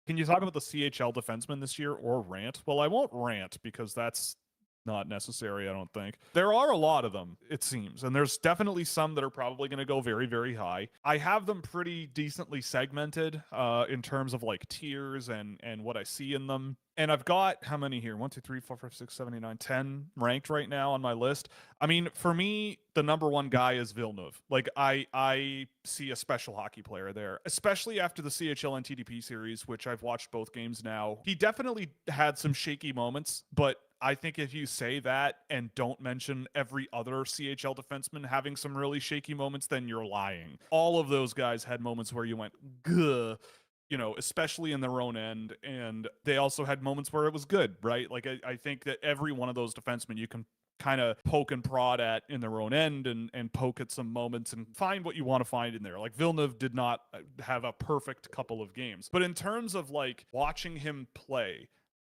Can you talk about the CHL defenseman this year or rant? Well, I won't rant because that's not necessary, I don't think. There are a lot of them, it seems, and there's definitely some that are probably going to go very, very high. I have them pretty decently segmented in terms of like tiers and what I see in them. And I've got how many here? 1, 2, 3, 4, 5, 6, 7, 8, 9, 10 ranked right now on my list. I mean, for me, the number one guy is Villeneuve. Like I see a special hockey player there, especially after the CHL and TDP series, which I've watched both games now. He definitely had some shaky moments, but I think if you say that and don't mention every other CHL defenseman having some really shaky moments, then you're lying. All of those guys had moments where you went, "Gah," especially in their own end. And they also had moments where it was good, right? Like, I think that every one of those defensemen you can kind of poke and prod at in their own end and poke at some moments and find what you want to find in there. Like, Villeneuve did not have a perfect couple of games. But in terms of like watching him play,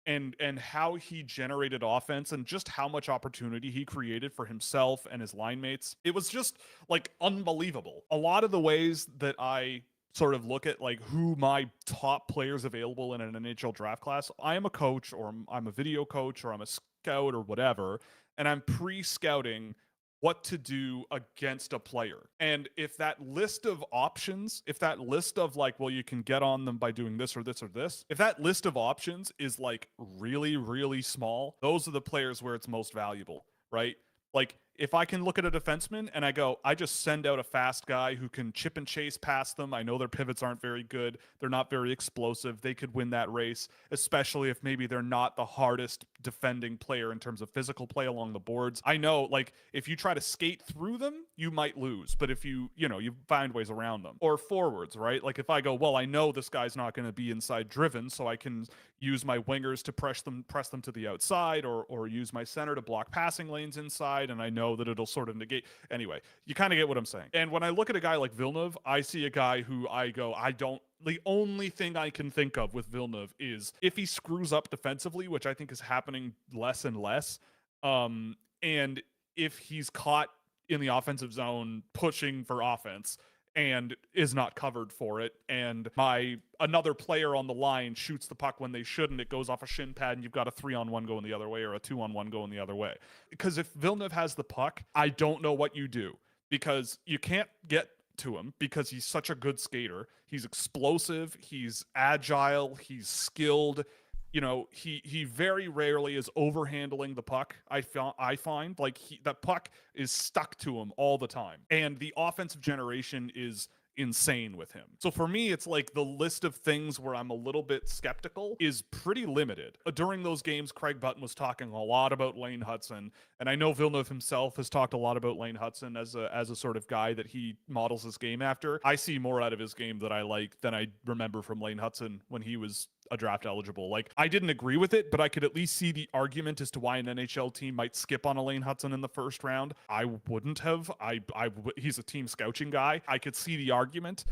and how he generated offense and just how much opportunity he created for himself and his line mates, it was just like unbelievable. A lot of the ways that I sort of look at like who my top players available in an NHL draft class, I am a coach or I'm a video coach or I'm a scout or whatever, and I'm pre-scouting what to do against a player. And if that list of options, if that list of like, well, you can get on them by doing this or this or this, if that list of options is like really, really small, those are the players where it's most valuable, right? Like, if I can look at a defenseman and I go, I just send out a fast guy who can chip and chase past them. I know their pivots aren't very good. They're not very explosive. They could win that race, especially if maybe they're not the hardest defending player in terms of physical play along the boards. I know, like, if you try to skate through them, you might lose. But if you find ways around them. Or forwards, right? Like, if I go, well, I know this guy's not going to be inside driven, so I can use my wingers to press them to the outside, or use my center to block passing lanes inside, and I know that it'll sort of negate. Anyway, you kind of get what I'm saying. And when I look at a guy like Villeneuve, I see a guy who I go, the only thing I can think of with Villeneuve is if he screws up defensively, which I think is happening less and less, and if he's caught in the offensive zone pushing for offense and is not covered for it, and another player on the line shoots the puck when they shouldn't, it goes off a shin pad and you've got a 3-on-1 going the other way or a 2-on-1 going the other way. Because if Villeneuve has the puck, I don't know what you do, because you can't get to him because he's such a good skater. He's explosive, he's agile, he's skilled. He very rarely is overhandling the puck. I find like that puck is stuck to him all the time, and the offensive generation is insane with him. So for me, it's like the list of things where I'm a little bit skeptical is pretty limited. During those games, Craig Button was talking a lot about Lane Hudson, and I know Villeneuve himself has talked a lot about Lane Hudson as a sort of guy that he models his game after. I see more out of his game that I like than I remember from Lane Hudson when he was a draft eligible. Like, I didn't agree with it, but I could at least see the argument as to why an NHL team might skip on Elaine Hudson in the first round. I wouldn't have. He's a team scouching guy. I could see the argument.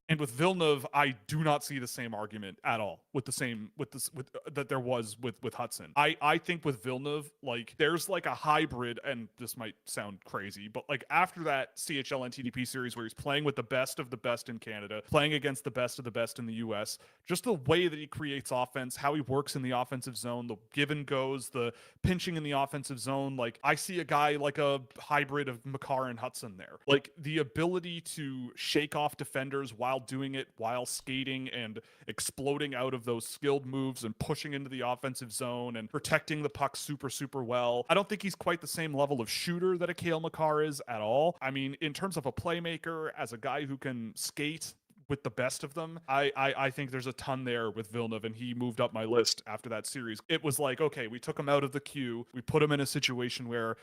And with Villeneuve, I do not see the same argument at all with that there was with Hudson. I think with Villeneuve, like, there's like a hybrid, and this might sound crazy, but like after that CHL and TDP series where he's playing with the best of the best in Canada, playing against the best of the best in the US, just the way that he creates offense, how he works in the offensive zone, the give and goes, the pinching in the offensive zone, like I see a guy like a hybrid of Makar and Hudson there. Like, the ability to shake off defenders while doing it, while skating and exploding out of those skilled moves and pushing into the offensive zone and protecting the puck super, super well. I don't think he's quite the same level of shooter that a Cale Makar is at all. I mean, in terms of a playmaker, as a guy who can skate with the best of them, I think there's a ton there with Villeneuve, and he moved up my list after that series. It was like, okay, we took him out of the queue, we put him in a situation where,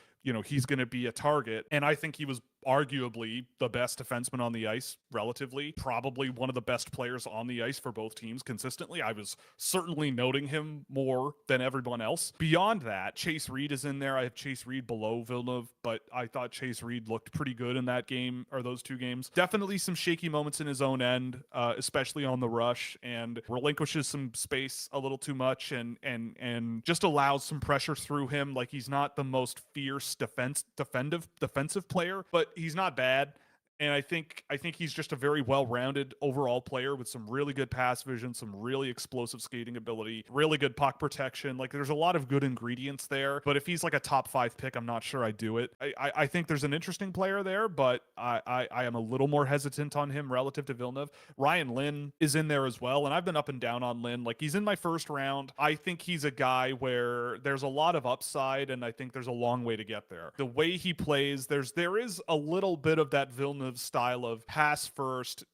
he's going to be a target, and I think he was arguably the best defenseman on the ice, relatively, probably one of the best players on the ice for both teams consistently. I was certainly noting him more than everyone else. Beyond that, Chase Reed is in there. I have Chase Reed below Villeneuve, but I thought Chase Reed looked pretty good in that game, or those two games. Definitely some shaky moments in his own end, especially on the rush, and relinquishes some space a little too much, and just allows some pressure through him. Like, he's not the most fierce defensive player, but he's not bad. And I think he's just a very well-rounded overall player with some really good pass vision, some really explosive skating ability, really good puck protection. Like there's a lot of good ingredients there. But if he's like a top 5 pick, I'm not sure I do it. I think there's an interesting player there, but I am a little more hesitant on him relative to Villeneuve. Ryan Lynn is in there as well, and I've been up and down on Lynn. Like he's in my first round. I think he's a guy where there's a lot of upside, and I think there's a long way to get there. The way he plays, there is a little bit of that Villeneuve style of pass first,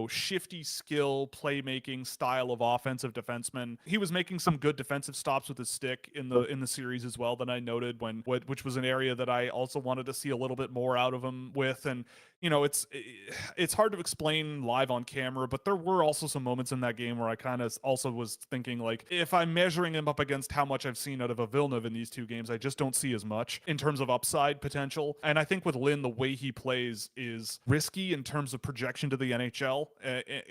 shifty skill, playmaking style of offensive defenseman. He was making some good defensive stops with his stick in the series as well that I noted which was an area that I also wanted to see a little bit more out of him with. And it's hard to explain live on camera, but there were also some moments in that game where I kind of also was thinking, like, if I'm measuring him up against how much I've seen out of a Villeneuve in these 2 games, I just don't see as much in terms of upside potential. And I think with Lynn, the way he plays is risky in terms of projection to the NHL.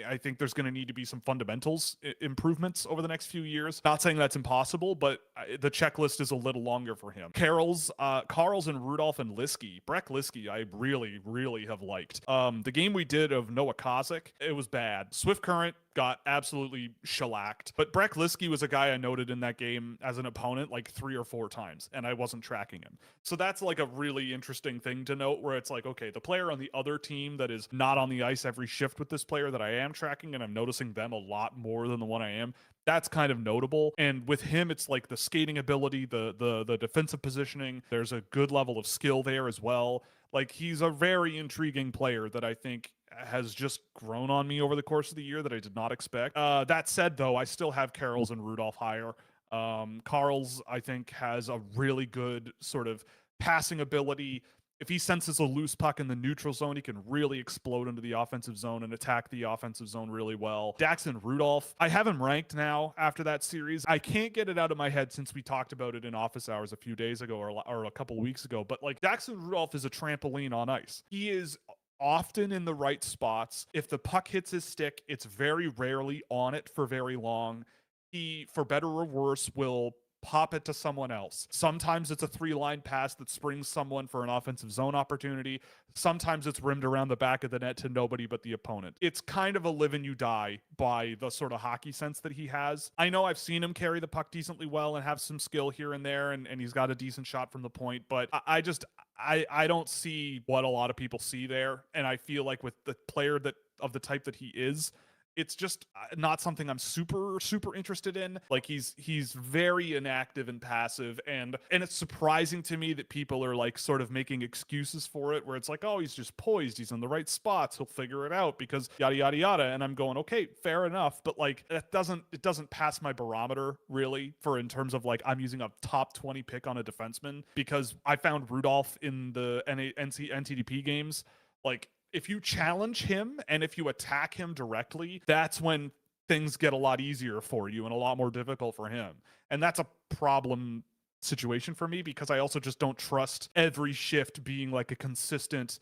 I think there's going to need to be some fundamentals improvements over the next few years. Not saying that's impossible, but the checklist is a little longer for him. Carls and Rudolph and Liskey. Breck Liskey, I really, really have liked. The game we did of Noah Kozik, it was bad. Swift Current got absolutely shellacked. But Breck Liskey was a guy I noted in that game as an opponent like 3 or 4 times, and I wasn't tracking him. So that's like a really interesting thing to note, where it's like, okay, the player on the other team that is not on the ice every shift with this player that I am tracking, and I'm noticing them a lot more than the one I am, that's kind of notable. And with him, it's like the skating ability, the defensive positioning. There's a good level of skill there as well. Like he's a very intriguing player that I think has just grown on me over the course of the year that I did not expect. That said, though, I still have Carls and Rudolph higher. Carls, I think, has a really good sort of passing ability. If he senses a loose puck in the neutral zone, he can really explode into the offensive zone and attack the offensive zone really well. Daxon Rudolph, I have him ranked now after that series. I can't get it out of my head since we talked about it in office hours a few days ago or a couple weeks ago. But like Daxon Rudolph is a trampoline on ice. He is often in the right spots. If the puck hits his stick, it's very rarely on it for very long. He, for better or worse, will pop it to someone else. Sometimes it's a 3-line pass that springs someone for an offensive zone opportunity. Sometimes it's rimmed around the back of the net to nobody but the opponent. It's kind of a live and you die by the sort of hockey sense that he has. I know I've seen him carry the puck decently well and have some skill here and there, and he's got a decent shot from the point, but I don't see what a lot of people see there. And I feel like with the player that of the type that he is, it's just not something I'm super interested in. Like he's very inactive and passive, and it's surprising to me that people are like sort of making excuses for it, where it's like, oh, he's just poised, he's in the right spots, he'll figure it out because yada yada yada. And I'm going, okay, fair enough, but like it doesn't pass my barometer really for in terms of like I'm using a top 20 pick on a defenseman, because I found Rudolph in the NTDP games, like if you challenge him and if you attack him directly, that's when things get a lot easier for you and a lot more difficult for him. And that's a problem situation for me, because I also just don't trust every shift being like a consistent,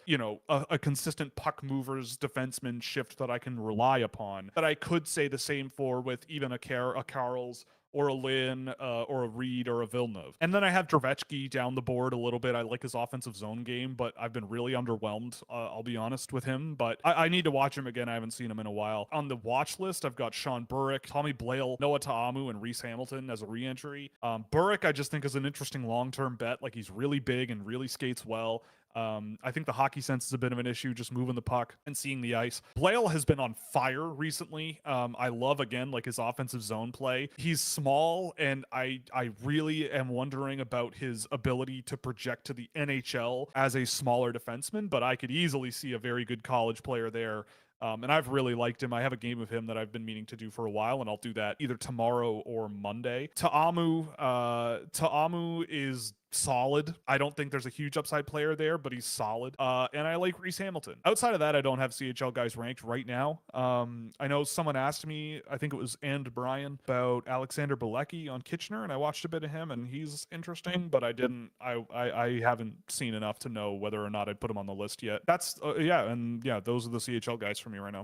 a consistent puck movers defenseman shift that I can rely upon. But I could say the same for with even a Carls or a Lynn, or a Reed, or a Villeneuve. And then I have Dravetsky down the board a little bit. I like his offensive zone game, but I've been really underwhelmed, I'll be honest with him. But I need to watch him again. I haven't seen him in a while. On the watch list, I've got Sean Burek, Tommy Blale, Noah Ta'amu, and Reese Hamilton as a re-entry. Burek, I just think, is an interesting long-term bet. Like, he's really big and really skates well. I think the hockey sense is a bit of an issue, just moving the puck and seeing the ice. Blale has been on fire recently. I love, again, like his offensive zone play. He's small, and I really am wondering about his ability to project to the NHL as a smaller defenseman, but I could easily see a very good college player there. And I've really liked him. I have a game of him that I've been meaning to do for a while, and I'll do that either tomorrow or Monday. Ta'amu is solid. I don't think there's a huge upside player there, but he's solid. And I like Reese Hamilton. Outside of that, I don't have CHL guys ranked right now. I know someone asked me, I think it was Brian, about Alexander Bilecki on Kitchener, and I watched a bit of him, and he's interesting, but I haven't seen enough to know whether or not I'd put him on the list yet. That's, those are the CHL guys for me right now.